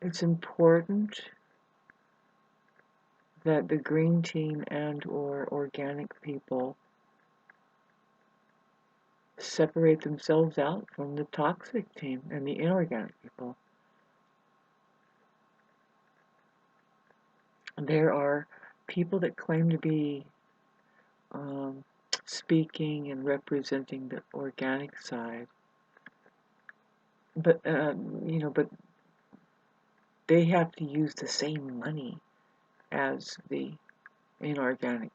it's important that the green team and or organic people separate themselves out from the toxic team and the inorganic people. There are people that claim to be um, speaking and representing the organic side, but but they have to use the same money as the inorganic.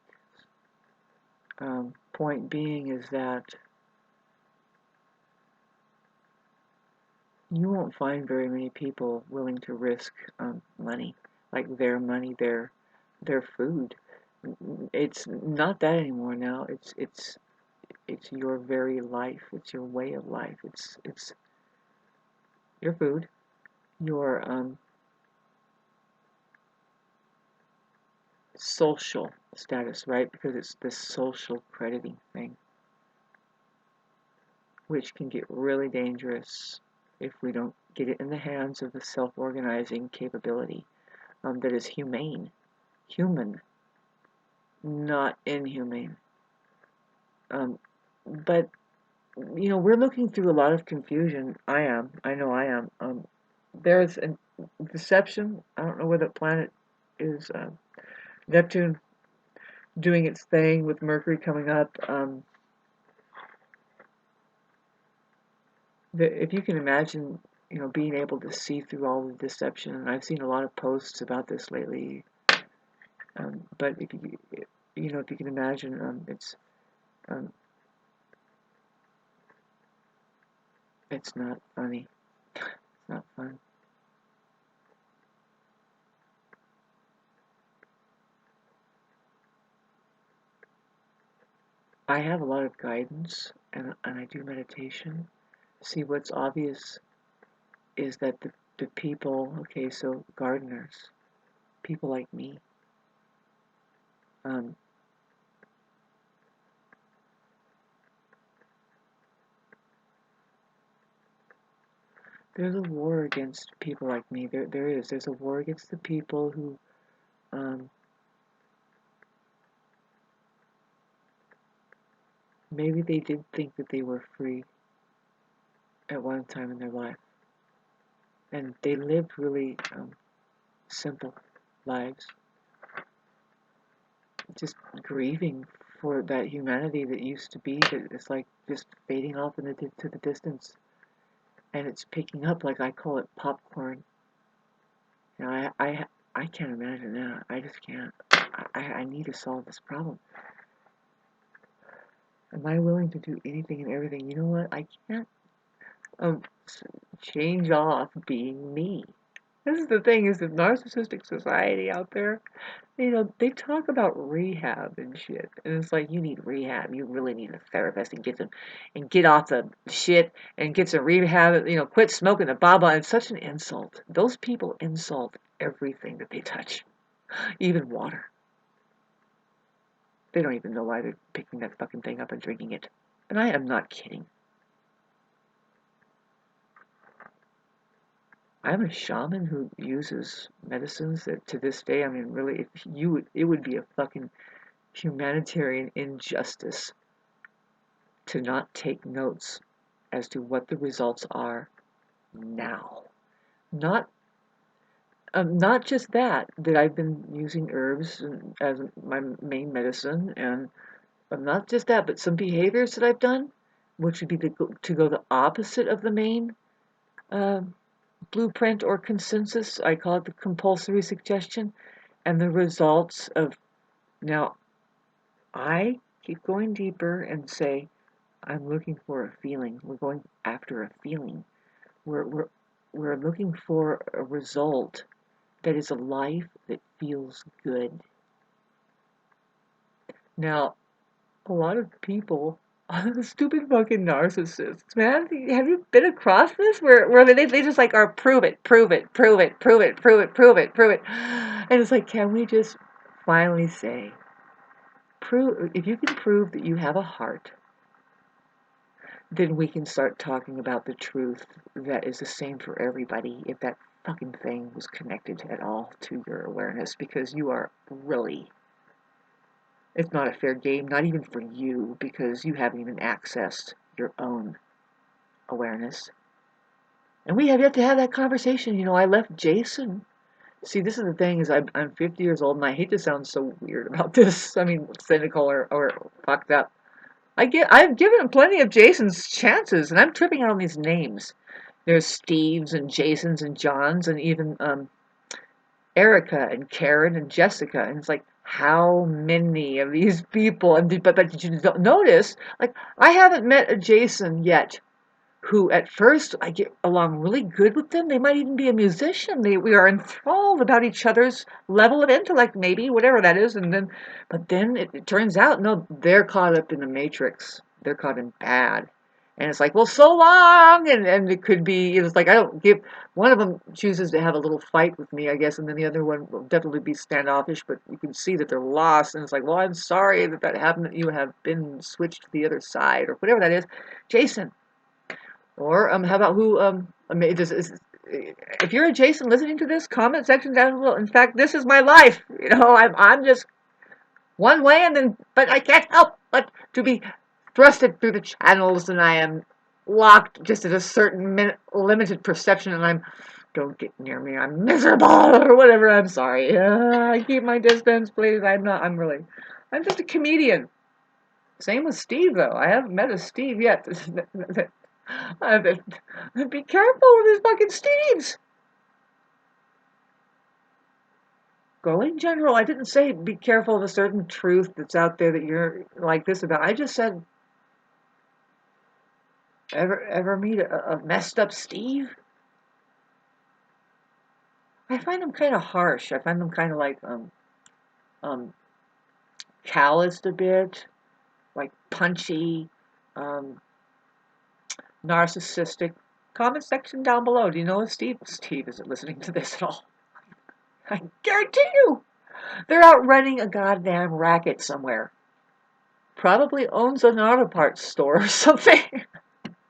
Point being is that you won't find very many people willing to risk money, like their money, their food. It's not that anymore now. It's your very life. It's your way of life. It's your food, your social status, right? Because it's this social crediting thing, which can get really dangerous if we don't get it in the hands of the self-organizing capability that is human, not inhumane. But we're looking through a lot of confusion. I am. I know I am. There's a deception. I don't know where the planet is. Neptune doing its thing with Mercury coming up. If you can imagine, being able to see through all the deception, and I've seen a lot of posts about this lately. But if you can imagine, um, it's not funny. It's not fun. I have a lot of guidance, and I do meditation. See, what's obvious is that the people, okay, so gardeners, people like me, um, there's a war against people like me. There is. There's a war against the people who, um, maybe they did think that they were free at one time in their life, and they lived really simple lives, just grieving for that humanity that used to be. That it's like just fading off to the distance, and it's picking up like I call it popcorn. I can't imagine that. I just can't. I need to solve this problem. Am I willing to do anything and everything? You know what? I can't um change off being me. This is the thing, is the narcissistic society out there, they talk about rehab and shit. And it's like, you need rehab. You really need a therapist and get off the shit and get some rehab, quit smoking the baba. It's such an insult. Those people insult everything that they touch, even water. They don't even know why they're picking that fucking thing up and drinking it. And I am not kidding. I'm a shaman who uses medicines that to this day, I mean, really, it would be a fucking humanitarian injustice to not take notes as to what the results are now. Not not just that I've been using herbs as my main medicine, and not just that, but some behaviors that I've done, which would be to go the opposite of the main uh, blueprint or consensus. I call it the compulsory suggestion, and the results of now. I keep going deeper and say, I'm looking for a feeling. We're going after a feeling. We're looking for a result that is a life that feels good. Now, a lot of people stupid fucking narcissists, man. Have you been across this where they just like are prove it, prove it, prove it, prove it, prove it, prove it, prove it. And it's like, can we just finally say, prove if you can prove that you have a heart, then we can start talking about the truth that is the same for everybody if that fucking thing was connected at all to your awareness, because you are really, it's not a fair game, not even for you, because you haven't even accessed your own awareness. And we have yet to have that conversation. I left Jason. See, this is the thing, is I'm 50 years old, and I hate to sound so weird about this. I mean, cynical or fucked up. I've given him plenty of Jason's chances, and I'm tripping out on these names. There's Steves and Jasons and Johns, and even Erica and Karen and Jessica. And it's like, how many of these people? And but did you notice? Like, I haven't met a Jason yet who at first I get along really good with them. They might even be a musician. We are enthralled about each other's level of intellect, maybe, whatever that is. But then it turns out, no, they're caught up in the matrix. They're caught in bad. And it's like, well, so long, and it could be, it's like, I don't give, one of them chooses to have a little fight with me, I guess, and then the other one will definitely be standoffish, but you can see that they're lost, and it's like, well, I'm sorry that happened, that you have been switched to the other side, or whatever that is. Jason, or how about who if you're a Jason listening to this, comment section down below. In fact, this is my life. I'm just one way, but I can't help but to be thrusted through the channels, and I am locked just at a certain limited perception, and don't get near me, I'm miserable, or whatever. I'm sorry. I keep my distance, please. I'm just a comedian. Same with Steve, though. I haven't met a Steve yet. Be careful with his fucking Steves. Go in general. I didn't say be careful of a certain truth that's out there that you're like this about. I just said, ever meet a messed up Steve? I find them kind of harsh. I find them kind of like um calloused a bit, like punchy, um, narcissistic. Comment section down below. Do you know Steve? Steve isn't listening to this at all. I guarantee you. They're out running a goddamn racket somewhere. Probably owns an auto parts store or something.